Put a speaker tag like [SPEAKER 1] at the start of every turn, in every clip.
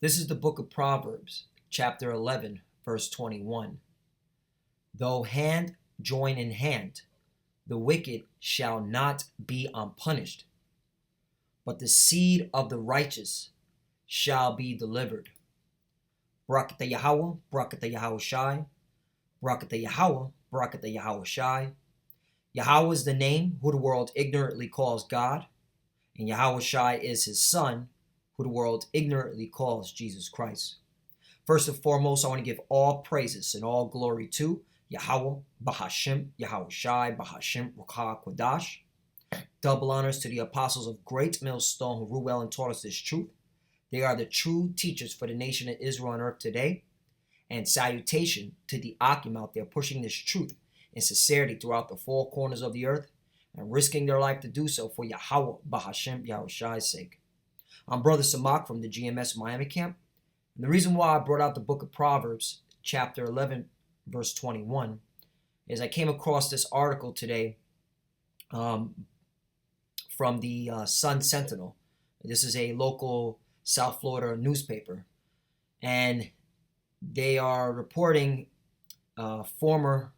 [SPEAKER 1] This is the book of Proverbs, chapter 11, verse 21. Though hand join in hand, the wicked shall not be unpunished, but the seed of the righteous shall be delivered. Barakatah Yahweh, Barakatah Yahweh Shai, Barakatah Yahweh, Barakatah Yahweh Shai. Yahweh is the name who the world ignorantly calls God, and Yahweh Shai is his son, who the world ignorantly calls Jesus Christ. First and foremost, I want to give all praises and all glory to Yahweh, Bahashim, Yahweh Shai, Bahashim, Ruach Kodash. Double honors to the apostles of Great Millstone who rule well and taught us this truth. They are the true teachers for the nation of Israel on earth today. And salutation to the Akim out there pushing this truth in sincerity throughout the four corners of the earth and risking their life to do so for Yahweh, Bahashim, Yahweh Shai's sake. I'm Brother Samak from the GMS Miami camp. And the reason why I brought out the book of Proverbs, chapter 11, verse 21, is I came across this article today from the Sun Sentinel. This is a local South Florida newspaper. And they are reporting former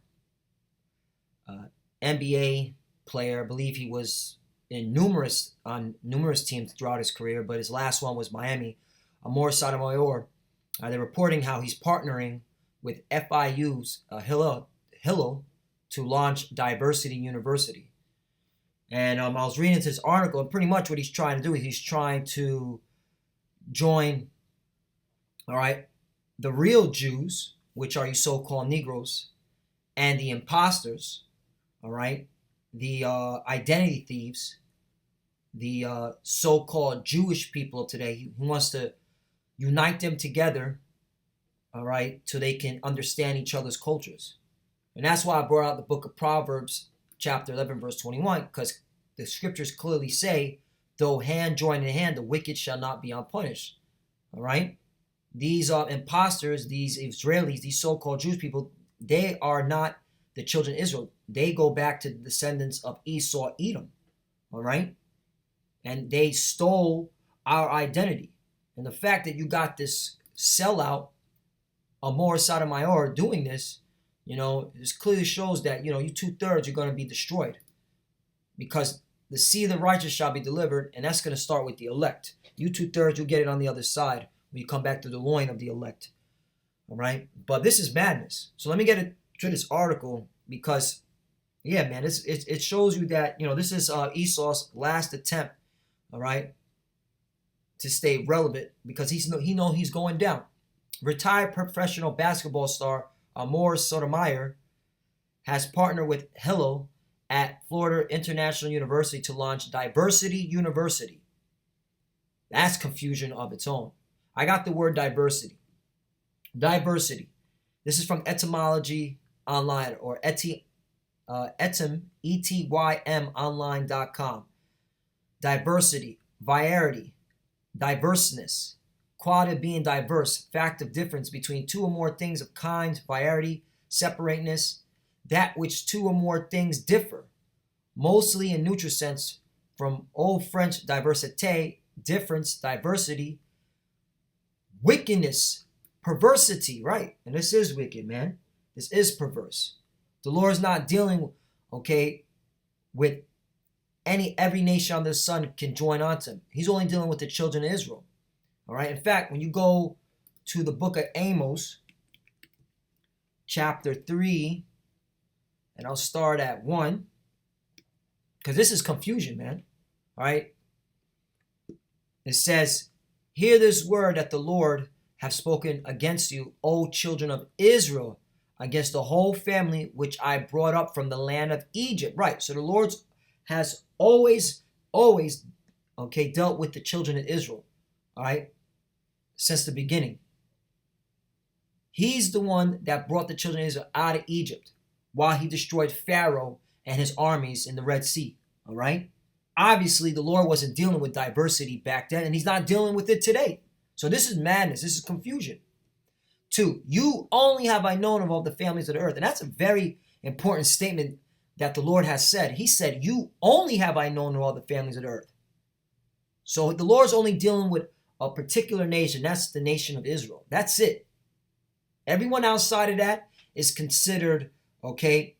[SPEAKER 1] NBA player. I believe he was on numerous teams throughout his career, but his last one was Miami. Amar'e Stoudemire. They're reporting how he's partnering with FIU's Hillel to launch Diversity University. And I was reading into this article, and pretty much what he's trying to do is he's trying to join, all right, the real Jews, which are you so-called Negroes, and the imposters, all right, the identity thieves, the so-called Jewish people of today. He wants to unite them together, all right, so they can understand each other's cultures. And that's why I brought out the book of Proverbs, chapter 11, verse 21, because the scriptures clearly say, though hand join in hand, the wicked shall not be unpunished, all right? These imposters, these Israelis, these so-called Jewish people, they are not the children of Israel. They go back to the descendants of Esau, Edom, all right? And they stole our identity. And the fact that you got this sellout, Amar'e Stoudemire, doing this, this clearly shows that, you 2/3 are going to be destroyed. Because the seed of the righteous shall be delivered, and that's going to start with the elect. You 2/3, you'll get it on the other side when you come back to the loin of the elect. All right? But this is madness. So let me get to this article because, yeah, man, it shows you that, this is Esau's last attempt, all right, to stay relevant because he know he's going down. Retired professional basketball star Amar'e Stoudemire has partnered with Hillel at Florida International University to launch Diversity University. That's confusion of its own. I got the word diversity. Diversity. This is from Etymology Online or etym, ETYM online.com. Diversity, variety, diverseness, quality of being diverse, fact of difference between two or more things of kind, variety, separateness, that which two or more things differ, mostly in neutral sense from Old French diversité, difference, diversity, wickedness, perversity, right? And this is wicked, man. This is perverse. The Lord is not dealing, with every nation under the sun can join on to him. He's only dealing with the children of Israel. All right. In fact, when you go to the book of Amos, chapter 3, and I'll start at 1, because this is confusion, man. All right. It says, hear this word that the Lord have spoken against you, O children of Israel, against the whole family which I brought up from the land of Egypt. Right. So the Lord has always, dealt with the children of Israel. All right. Since the beginning. He's the one that brought the children of Israel out of Egypt while he destroyed Pharaoh and his armies in the Red Sea. All right. Obviously, the Lord wasn't dealing with diversity back then, and he's not dealing with it today. So this is madness. This is confusion. 2, you only have I known of all the families of the earth. And that's a very important statement that the Lord has said. He said, you only have I known of all the families of the earth. So the Lord's only dealing with a particular nation. That's the nation of Israel. That's it. Everyone outside of that is considered, okay,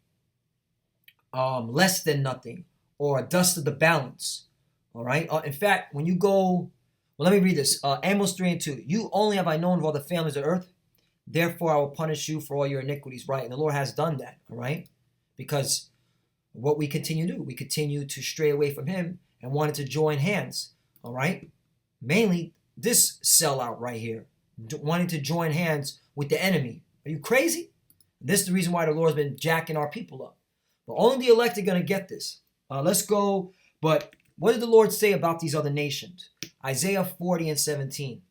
[SPEAKER 1] less than nothing, or a dust of the balance. All right. In fact, when you go, well, let me read this. Amos 3:2. You only have I known of all the families of earth. Therefore, I will punish you for all your iniquities. Right. And the Lord has done that. All right. Because what we continue to do, we continue to stray away from him and wanted to join hands. All right. Mainly this sellout right here, wanting to join hands with the enemy. Are you crazy? This is the reason why the Lord's been jacking our people up. But only the elect are going to get this. Let's go. But what did the Lord say about these other nations? Isaiah 40:17.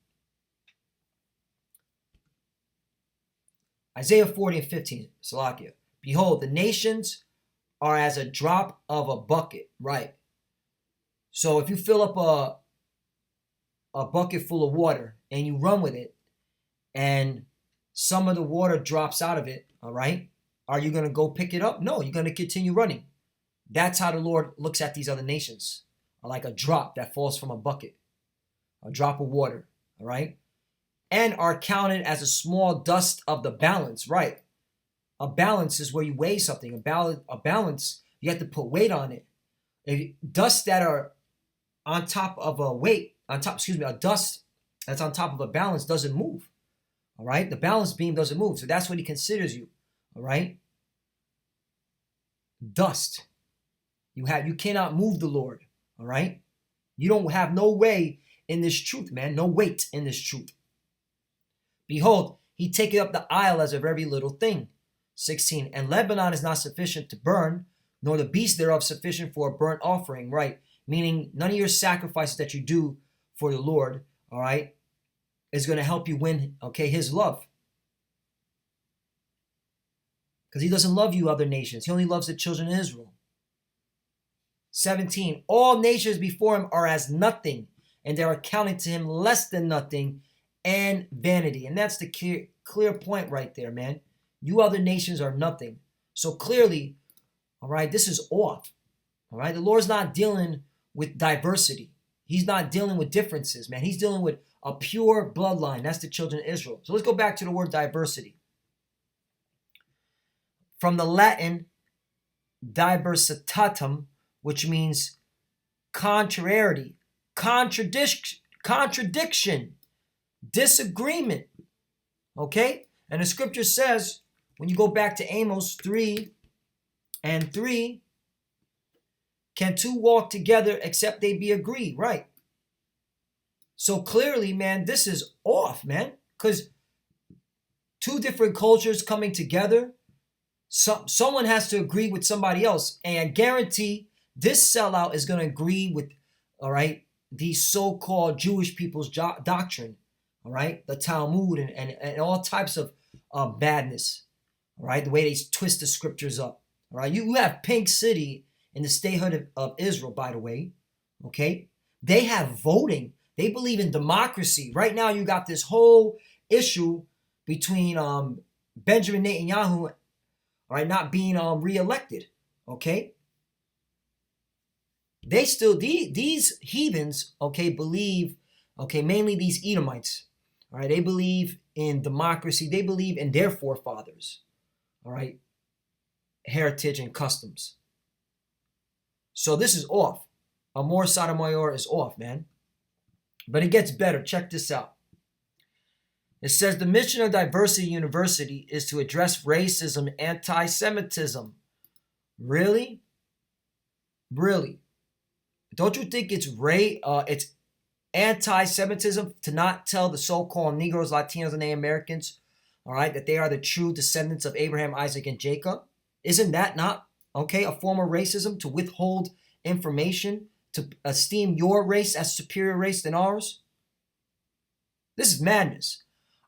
[SPEAKER 1] Isaiah 40:15. Salakia. Behold, the nations are as a drop of a bucket. Right. So if you fill up a bucket full of water and you run with it and some of the water drops out of it, all right, are you going to go pick it up? No, you're going to continue running. That's how the Lord looks at these other nations, like a drop that falls from a bucket, a drop of water, all right, and are counted as a small dust of the balance, right? A balance is where you weigh something. A balance, you have to put weight on it. Dust that are on top of a dust that's on top of a balance doesn't move. All right, the balance beam doesn't move, so that's what he considers you. All right, dust. You cannot move the Lord. All right, you don't have no way in this truth, man. No weight in this truth. Behold, he taketh up the isle as a very little thing. 16. And Lebanon is not sufficient to burn, nor the beast thereof sufficient for a burnt offering. Right, meaning none of your sacrifices that you do for the Lord, all right, is going to help you win, okay, his love. Because he doesn't love you other nations. He only loves the children of Israel. 17. All nations before him are as nothing, and they are accounted to him less than nothing and vanity. And that's the clear point right there, man. You other nations are nothing. So clearly, all right, this is off. All right, the Lord's not dealing with diversity. He's not dealing with differences, man. He's dealing with a pure bloodline. That's the children of Israel. So let's go back to the word diversity. From the Latin, diversitatem, which means contrariety, contradiction, disagreement. Okay? And the scripture says, when you go back to Amos 3:3, can two walk together except they be agreed? Right. So clearly, man, this is off, man, because two different cultures coming together, someone has to agree with somebody else. And I guarantee this sellout is going to agree with, all right, these so-called Jewish people's doctrine, all right, the Talmud and all types of badness, all right, the way they twist the scriptures up, all right. You have Pink City in the statehood of Israel, by the way, okay? They have voting. They believe in democracy. Right now, you got this whole issue between Benjamin Netanyahu, all right, not being reelected, okay? They still, these heathens, okay, believe, okay, mainly these Edomites, all right, they believe in democracy. They believe in their forefathers, all right, heritage and customs. So this is off. Amor Sotomayor is off, man. But it gets better. Check this out. It says the mission of Diversity University is to address racism and anti-Semitism. Really? Really? Don't you think it's anti-Semitism to not tell the so-called Negroes, Latinos, and Native Americans, all right, that they are the true descendants of Abraham, Isaac, and Jacob? Isn't that not, okay, a form of racism to withhold information, to esteem your race as superior race than ours? This is madness.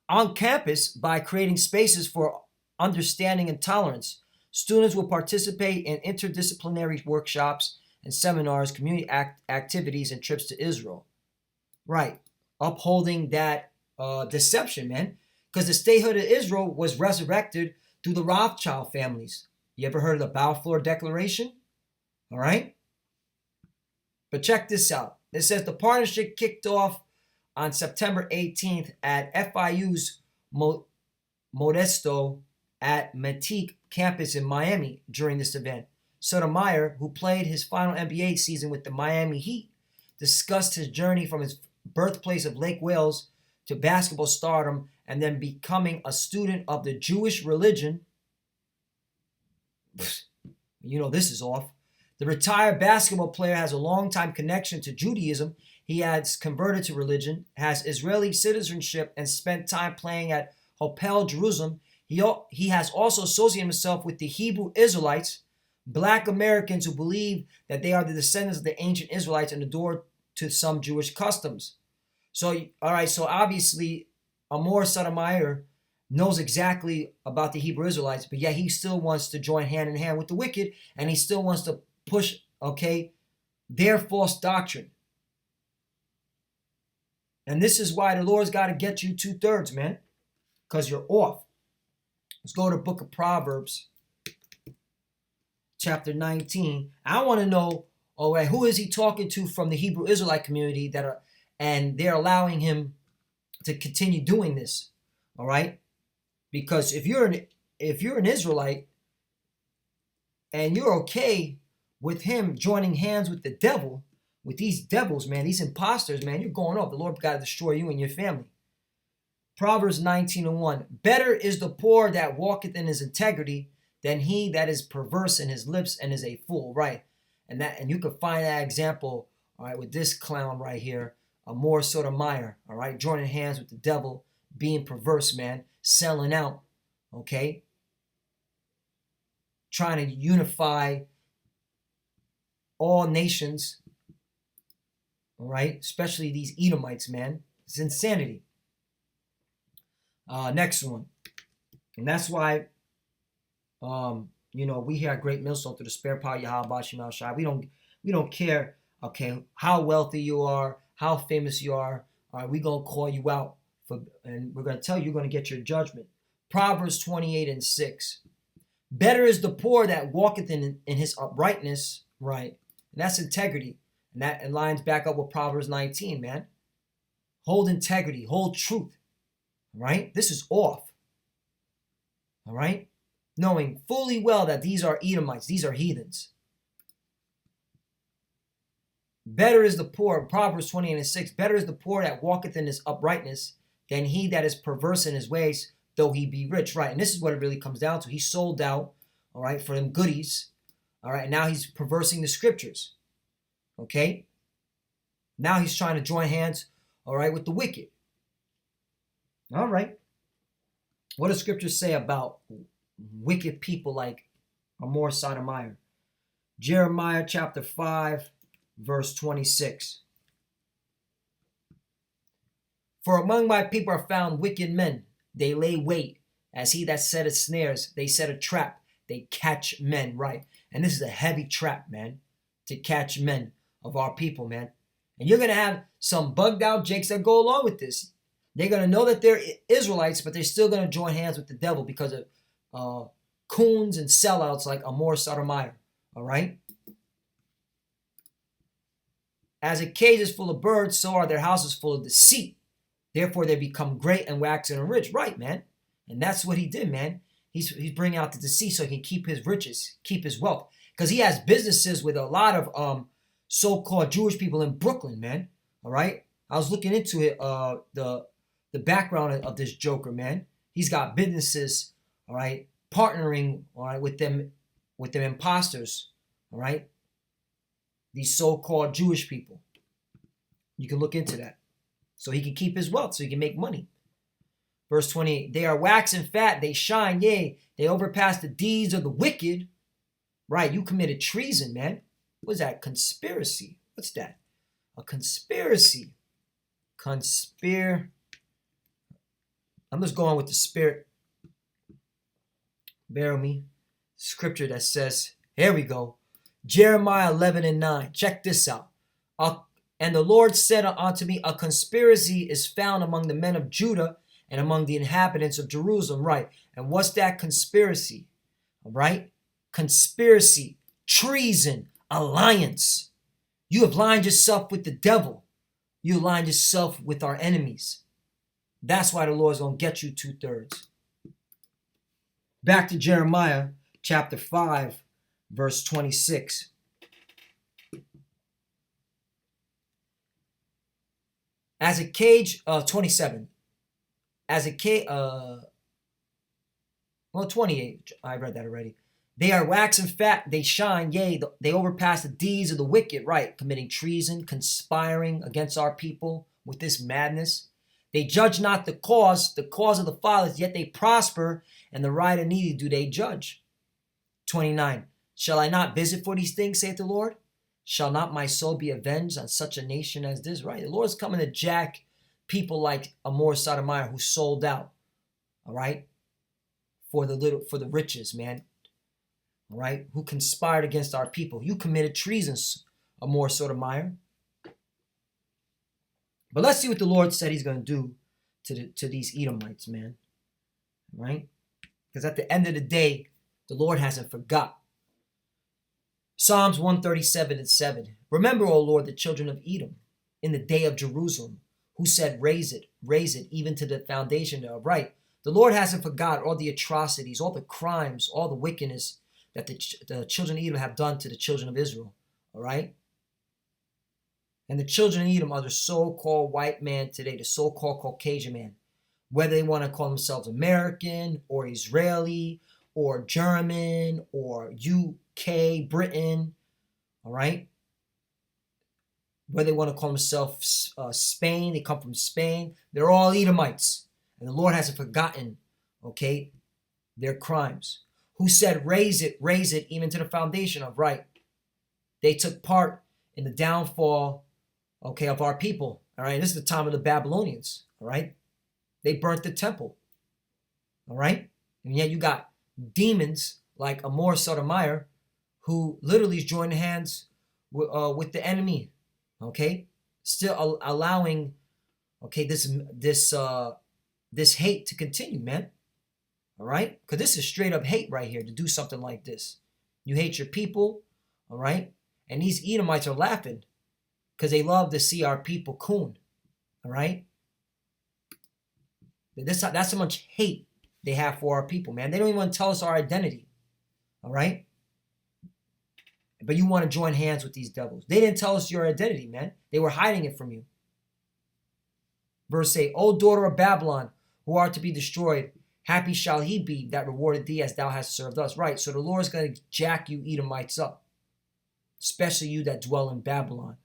[SPEAKER 1] On campus, by creating spaces for understanding and tolerance, students will participate in interdisciplinary workshops and seminars, community activities, and trips to Israel. Right. Upholding that deception, man. Because the statehood of Israel was resurrected through the Rothschild families. You ever heard of the Balfour Declaration? All right. But check this out. It says the partnership kicked off on September 18th at FIU's Modesto at Metique campus in Miami during this event. Stoudemire, who played his final NBA season with the Miami Heat, discussed his journey from his birthplace of Lake Wales to basketball stardom and then becoming a student of the Jewish religion. You know this is off. The retired basketball player has a long-time connection to Judaism. He has converted to religion, has Israeli citizenship, and spent time playing at Hapoel Jerusalem. He has also associated himself with the Hebrew Israelites, Black Americans who believe that they are the descendants of the ancient Israelites and adore to some Jewish customs. So, all right, so obviously, Amar'e Stoudemire knows exactly about the Hebrew Israelites, but yet he still wants to join hand in hand with the wicked, and he still wants to push, okay, their false doctrine. And this is why the Lord's got to get you 2/3, man, because you're off. Let's go to the book of Proverbs, chapter 19. I want to know, all right, who is he talking to from the Hebrew Israelite community and they're allowing him to continue doing this, all right? Because if you're an Israelite and you're okay with him joining hands with the devil, with these devils, man, these imposters, man, you're going off. The Lord got to destroy you and your family. Proverbs 19:1. Better is the poor that walketh in his integrity than he that is perverse in his lips and is a fool. Right. And you can find that example, all right, with this clown right here, Amar'e Stoudemire, all right, joining hands with the devil, being perverse, man, selling out, okay, trying to unify all nations, all right, especially these Edomites, man. It's insanity. Next one. And that's why, we here at Great Millstone through the spare power of Yahweh Shemal Shai. We don't care, okay, how wealthy you are, how famous you are. All right, we're going to call you out, and we're going to tell you you're going to get your judgment. Proverbs 28:6. Better is the poor that walketh in his uprightness, right? And that's integrity. And that lines back up with Proverbs 19, man. Hold integrity, hold truth, right? This is off, all right? Knowing fully well that these are Edomites, these are heathens. Better is the poor, Proverbs 28:6, better is the poor that walketh in his uprightness than he that is perverse in his ways, though he be rich, right? And this is what it really comes down to. He sold out, all right, for them goodies, all right? And now he's perversing the scriptures, okay? Now he's trying to join hands, all right, with the wicked. All right. What does scripture say about wicked people like Amar'e Stoudemire? Jeremiah chapter 5, verse 26. For among my people are found wicked men. They lay wait. As he that setteth snares, they set a trap. They catch men, right? And this is a heavy trap, man, to catch men of our people, man. And you're going to have some bugged out jakes that go along with this. They're going to know that they're Israelites, but they're still going to join hands with the devil because of coons and sellouts like Amar'e Stoudemire, all right? As a cage is full of birds, so are their houses full of deceit. Therefore, they become great and waxen and rich. Right, man. And that's what he did, man. He's bringing out the deceit so he can keep his riches, keep his wealth. Because he has businesses with a lot of so-called Jewish people in Brooklyn, man. All right? I was looking into it, the background of this joker, man. He's got businesses, all right, partnering, all right, with them imposters, all right? These so-called Jewish people. You can look into that. So he can keep his wealth, so he can make money. Verse 28, they are waxen fat, they shine, yea, they overpass the deeds of the wicked. Right, you committed treason, man. What's that? Conspiracy. What's that? A conspiracy. I'm just going with the spirit. Bear with me. Scripture that says, here we go. Jeremiah 11:9. Check this out. And the Lord said unto me, a conspiracy is found among the men of Judah and among the inhabitants of Jerusalem. Right. And what's that conspiracy? All right. Conspiracy, treason, alliance. You have lined yourself with the devil. You aligned yourself with our enemies. That's why the Lord's going to get you 2/3. Back to Jeremiah chapter 5, verse 26. As a cage, 27. As a cage, 28. I read that already. They are waxing fat, they shine, yea, they overpass the deeds of the wicked, right? Committing treason, conspiring against our people with this madness. They judge not the cause of the fathers, yet they prosper, and the right and needy do they judge. 29. Shall I not visit for these things, saith the Lord? Shall not my soul be avenged on such a nation as this? Right? The Lord's coming to jack people like Amar'e, Stoudemire, who sold out, all right, for the riches, man. All right, who conspired against our people. You committed treason, Amar'e, Stoudemire. But let's see what the Lord said he's going to do to these Edomites, man. Right? Because at the end of the day, the Lord hasn't forgot. Psalms 137:7. Remember, O Lord, the children of Edom in the day of Jerusalem, who said, raise it, even to the foundation thereof. Right? The Lord hasn't forgot all the atrocities, all the crimes, all the wickedness that the children of Edom have done to the children of Israel. All right? And the children of Edom are the so-called white man today, the so-called Caucasian man. Whether they want to call themselves American or Israeli or German or UK, Britain, all right? Whether they want to call themselves Spain, they come from Spain. They're all Edomites. And the Lord hasn't forgotten, okay, their crimes. Who said, raise it, even to the foundation of, right? They took part in the downfall, okay, of our people. All right, this is the time of the Babylonians. All right, they burnt the temple. All right, and yet you got demons like Amar'e, Stoudemire, who literally is joining hands with the enemy. Okay, still allowing, okay, this hate to continue, man. All right, because this is straight up hate right here to do something like this. You hate your people, all right, and these Edomites are laughing because they love to see our people coon, all right? That's how much hate they have for our people, man. They don't even want to tell us our identity, all right? But you want to join hands with these devils. They didn't tell us your identity, man. They were hiding it from you. Verse 8, O daughter of Babylon, who are to be destroyed, happy shall he be that rewarded thee as thou hast served us. Right, so the Lord's going to jack you Edomites up, especially you that dwell in Babylon,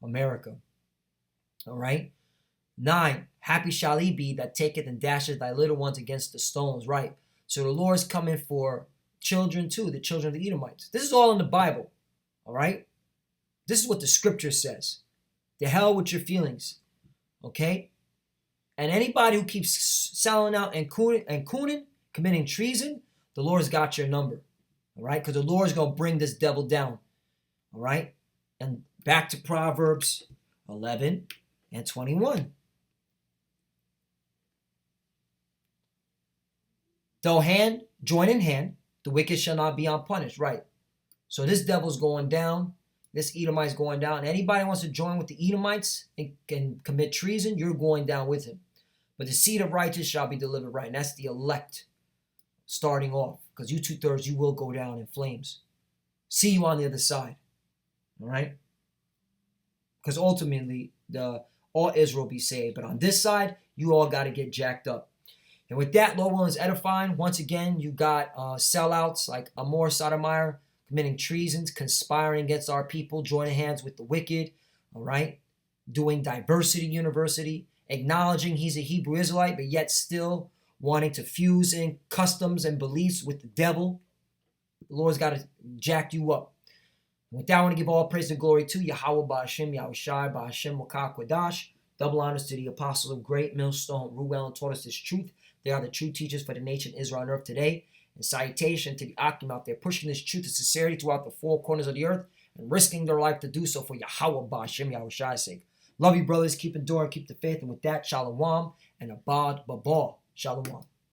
[SPEAKER 1] America. All right. 9, happy shall he be that taketh and dasheth thy little ones against the stones. Right, so the Lord's coming for children too, the children of the Edomites. This is all in the Bible. All right. This is what the scripture says. The hell with your feelings. Okay. And anybody who keeps selling out and cooning, committing treason, the Lord's got your number. All right? Because the Lord's going to bring this devil down. All right? And back to Proverbs 11:21. Though hand join in hand, the wicked shall not be unpunished. Right? So this devil's going down. This Edomite's going down. And anybody wants to join with the Edomites and commit treason, you're going down with him. But the seed of righteous shall be delivered, right? And that's the elect starting off. Because you 2/3, you will go down in flames. See you on the other side. All right? Because ultimately, all Israel will be saved. But on this side, you all got to get jacked up. And with that, Lord willing is edifying. Once again, you got sellouts like Amar'e, Stoudemire, committing treasons, conspiring against our people, joining hands with the wicked. All right? Doing diversity university. Acknowledging he's a Hebrew Israelite, but yet still wanting to fuse in customs and beliefs with the devil. The Lord's got to jack you up. With that, I want to give all praise and glory to Yahweh Ba'Hashem, Yahushai Ba'Hashem, Wakah Kwadash. Double honors to the apostles of great millstone, Ruel, and taught us this truth. They are the true teachers for the nation Israel on earth today. And salutation to the Akim out there, pushing this truth and sincerity throughout the four corners of the earth and risking their life to do so for Yahweh Ba'Hashem, Yahushai's sake. Love you, brothers. Keep enduring, keep the faith. And with that, shalom and abad babal. Shalom.